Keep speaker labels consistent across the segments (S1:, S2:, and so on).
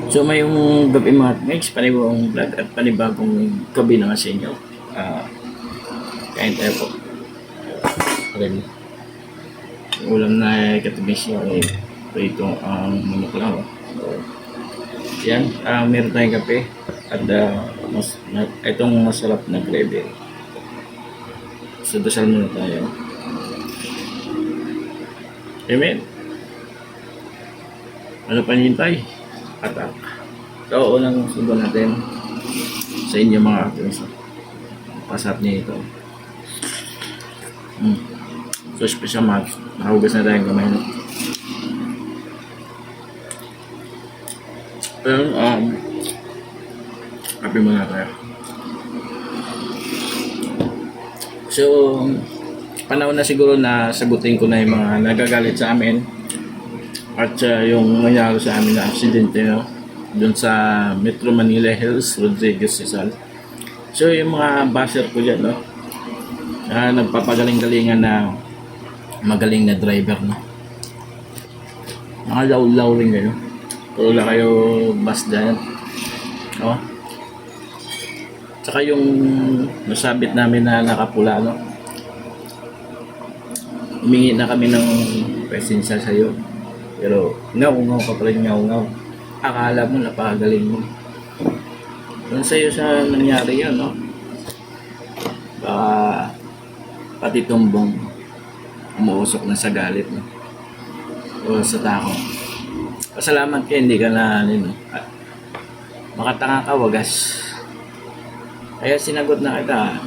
S1: So may yung gabi mga next panibagong vlog at panibagong gabi naman sa inyo. Kain tayo po. Ready. Yung ulam na katamis nyo ay ito ang manok lang. So, yan, meron tayong kape at itong masarap na gravy. So dasal muna tayo. Amen. Ano pa nintay? Atak. So, unang subo natin sa inyo mga actors. Pasap niya ito. So, special match. Nakahugas na tayong kamay. Pero, kape muna tayo. So, panahon na siguro na sagutin ko na yung mga nagagalit sa amin at yung nangyari sa amin na aksidente, no? Doon sa Metro Manila Hills, Rodriguez Rizal. So yung mga basher ko dyan, no? Nagpapagaling-galingan na magaling na driver, no? Mga law-law rin kayo. Puro lang kayo bus dyan. No? Tsaka yung nasabit namin na nakapula, no? Humingi na kami ng presensya sa'yo. Pero ngaw-ngaw ka pa rin, ngaw-ngaw. Akala mo napakagaling mo. Doon sa'yo sa nangyari yun, no? Baka pati tumbong umuusok na sa galit, no? O sa takot. Pasalamat ka, hindi ka na, ano, makatanga ka, wagas. Kaya sinagot na kita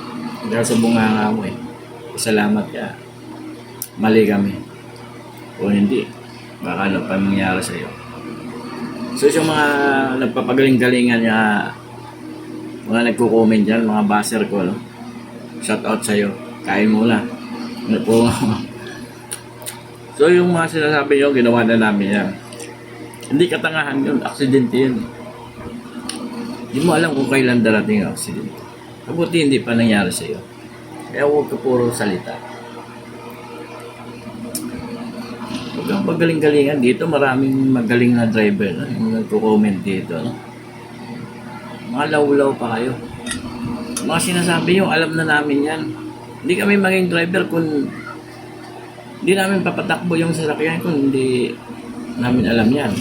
S1: dahil sa bunganga mo, eh. Pasalamat ka. Mali kami. O hindi. Baka ano pa mangyari sa'yo. So yung mga nagpapagaling-galingan niya, mga nagko-comment dyan, mga baser ko, no? Shout out sa'yo. Kain muna. Ano po? So yung mga sinasabi nyo, ginawa na namin yan. Hindi katangahan yun. Aksidente yun. Hindi mo alam kung kailan darating ang aksidente. Kabuti hindi pa nangyari sa'yo. Kaya huwag ka puro salita. Huwag kang pagaling-galingan dito. Maraming magaling na driver, no? Yung nagko-comment dito, no? Mga law-law pa kayo. Mga sinasabi nyo, alam na namin yan. Hindi kami maging driver kung hindi namin papatakbo yung sasakyan kung hindi namin alam yan.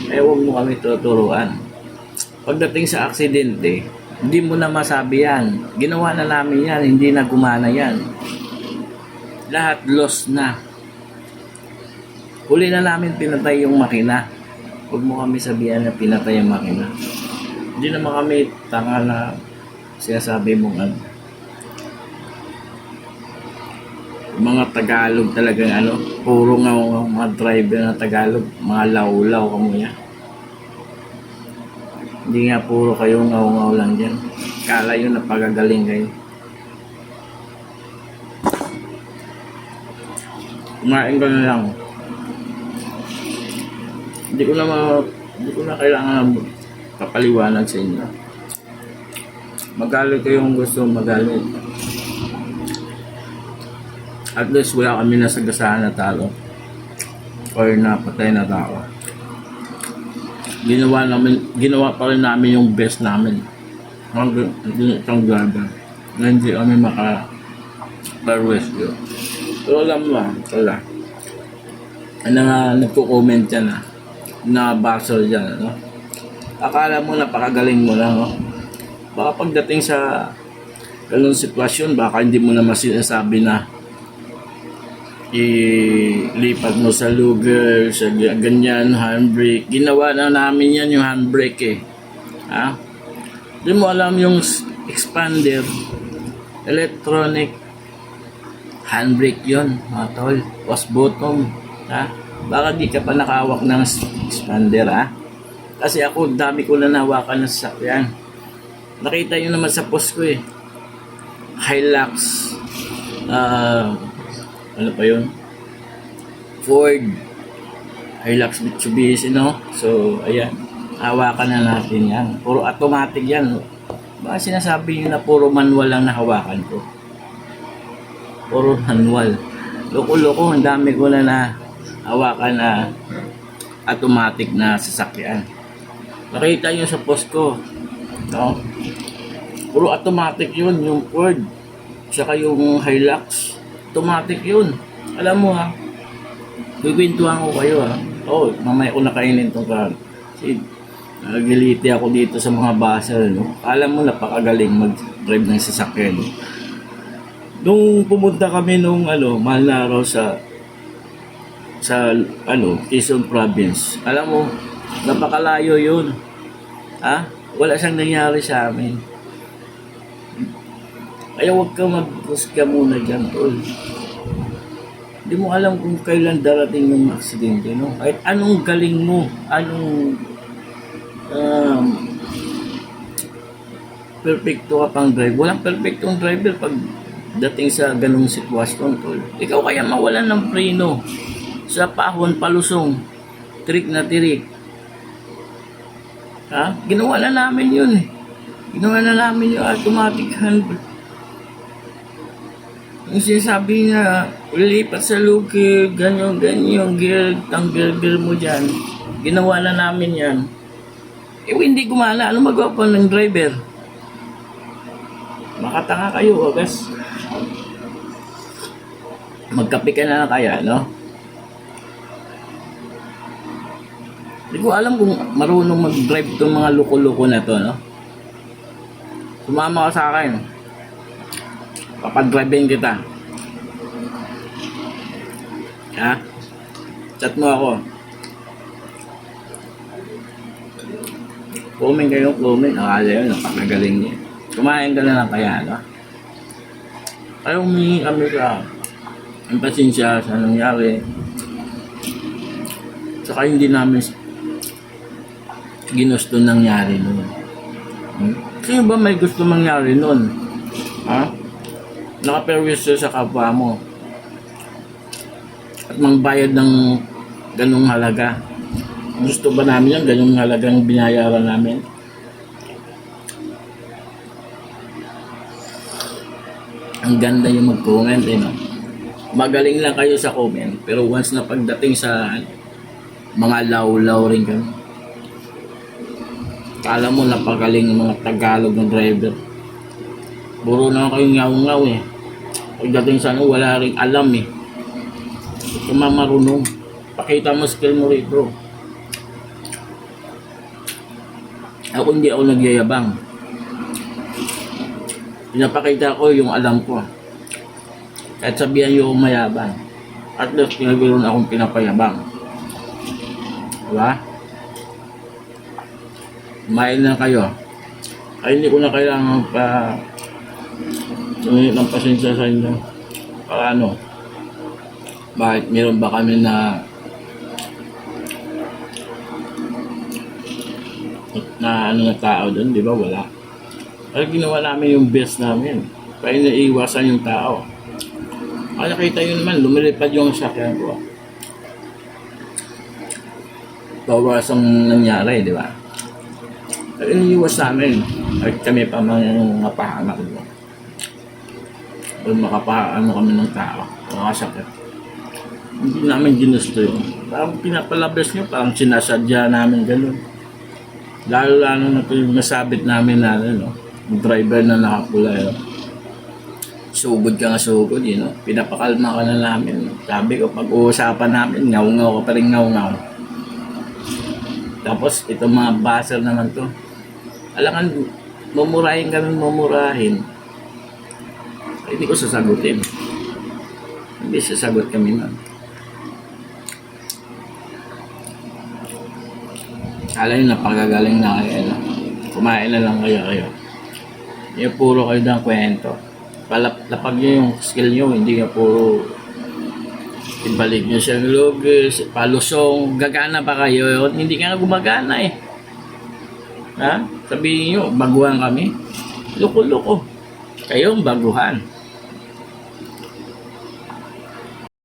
S1: Kaya huwag mo kami tuturuan. Pagdating sa aksidente, hindi mo na masabi yan. Ginawa na namin yan, hindi na gumana yan. Lahat lost na. Huli na namin pinatay yung makina. Huwag mo kami sabihan na pinatay yung makina. Hindi naman kami tanga na sinasabi mong ano. Mga Tagalog talagang ano, puro nga mga driver na Tagalog, mga law-law kamuya. Hindi nga puro kayo ngaw-ngaw lang dyan. Kala yun napagagaling kayo. Kumain ko na lang. Hindi ko na kailangan papaliwanag sa inyo. Magalit kayong gusto magalit. At least wala kami nasagasaan na talo or napatay na tao. Ginawa pa rin namin yung best namin. Itong driver na hindi kami maka-rescue. Pero alam mo, wala. Ano nga nagko-comment dyan, na-basel dyan, ano? Akala mo napakagaling mo lang, no? Baka pagdating sa ganung sitwasyon, baka hindi mo na masinasabi na ilipat mo sa lugar, sa ganyan, handbrake. Ginawa na namin yan yung handbrake, eh. Ha? Hindi mo alam yung expander, electronic handbrake yun, mga tol. Was bottom, ha? Baka di ka pa nakahawak ng expander, ha? Kasi ako, dami ko na nahawakan ng sasakyan. Nakita nyo naman sa post ko, eh. Hilux, ano pa yun? Ford, Hilux Mitsubishi, no? So, ayan. Hawakan na natin yan. Puro automatic yan. Baka sinasabi nyo na puro manual lang nahawakan ko. Puro manual. Loko-loko, ang dami ko na hawakan na automatic na sasakyan. Nakita nyo sa post ko, no? Puro automatic yun, yung Ford. Saka yung Hilux. Automatic yun. Alam mo ha, bibintuhan ko kayo ha. Oo, mamaya ko nakainin itong car. Kasi nagiliti ako dito sa mga buzzer, no? Alam mo, napakagaling mag-drive ng sasakyan. Nung pumunta kami nung mahal na araw sa Quezon Province. Alam mo, napakalayo yun. Ha? Wala siyang nangyari sa amin. Kaya huwag kang mag-push ka muna dyan, tol. Hindi mo alam kung kailan darating yung aksidente, no? Kahit anong galing mo, anong perfecto ka pang drive. Walang perfectong driver pag dating sa ganung sitwasyon, tol. Ikaw kaya mawalan ng preno sa pahon, palusong, tirik na tirik. Ha? Ginawa na namin yun eh. Ginawa na namin yung automatic handbrake. Yung sinasabi niya, lilipat sa luki, ganyan, gear, gear mo dyan. Ginawa na namin yan. Eh, hindi gumana. Ano magawa pa ng driver? Makatanga kayo, agas. Magkape ka na kaya, no? Hindi ko alam kung marunong mag-drive itong mga loko-loko na to, no? Sumama ka sa akin. Papadrivein kita. Ha? Chat mo ako. Comment kayo, comment. Akala yun, napakagaling niya. Kumain ka na lang kaya, no? Ayaw humingi kami sa ang pasensya sa nangyari. Saka hindi namin ginusto nangyari nun. Sino ba may gusto mangyari nun? Ha? Nakaperwisyo sa kapwa mo at mangbayad ng ganung halaga. Gusto ba namin yan? Ganung halagang binayaran namin? Ang ganda yung mag-comment, eh, no? Magaling lang kayo sa comment, pero once na pagdating sa mga law-law rin kami. Kala mo napagaling yung mga Tagalog ng driver. Buro na kayong ngaw-ngaw eh. Pagdating sa wala rin alam eh. Kung marunong, pakita mo skill mo rito. Ako hindi ako nagyayabang. Pinapakita ko yung alam ko. Kahit sabihan yung mayabang. At least pinagbiroon akong pinapayabang. Diba? Kumain na kayo. Ay hindi ko na kailangan pa ng pasensya sa inyo. Paano? Bakit meron ba kami na na tao doon? Di ba? Wala. Kaya ginawa namin yung best namin. Kaya naiiwasan yung tao. Kaya nakita yun naman, lumilipad yung sakyan ko. Bawas ang nangyari, di ba? Kaya iniiwas namin. At kami pa mga pahamak. Kung makapaano kami ng tao, makasakit. Hindi namin ginusto yun. Parang pinapalabas nyo, parang sinasadya namin gano'n. Lalo-lalo na ito yung nasabit namin na yung driver na nakapula yun. Sugod ka nga sugod, yun. Pinapakalma ka na namin. Sabi ko, pag-uusapan namin, ngaw-ngaw ka pa rin ngaw-ngaw. Tapos, itong mga buzzer naman to. Alangan, mumurahin kami, mumurahin. Hindi ko sasagutin. Hindi sasagot kami na. Kala nyo napagagaling na kayo. Kumain na lang kayo. Yung puro kayo ng kwento. Lapag nyo yung skill nyo. Hindi nga puro ibalik nyo siya ng lugis, palusong, gagana pa kayo. Hindi ka gumagana eh. Ha? Sabihin nyo, baguhan kami. Loko-loko. Kayo ang baguhan.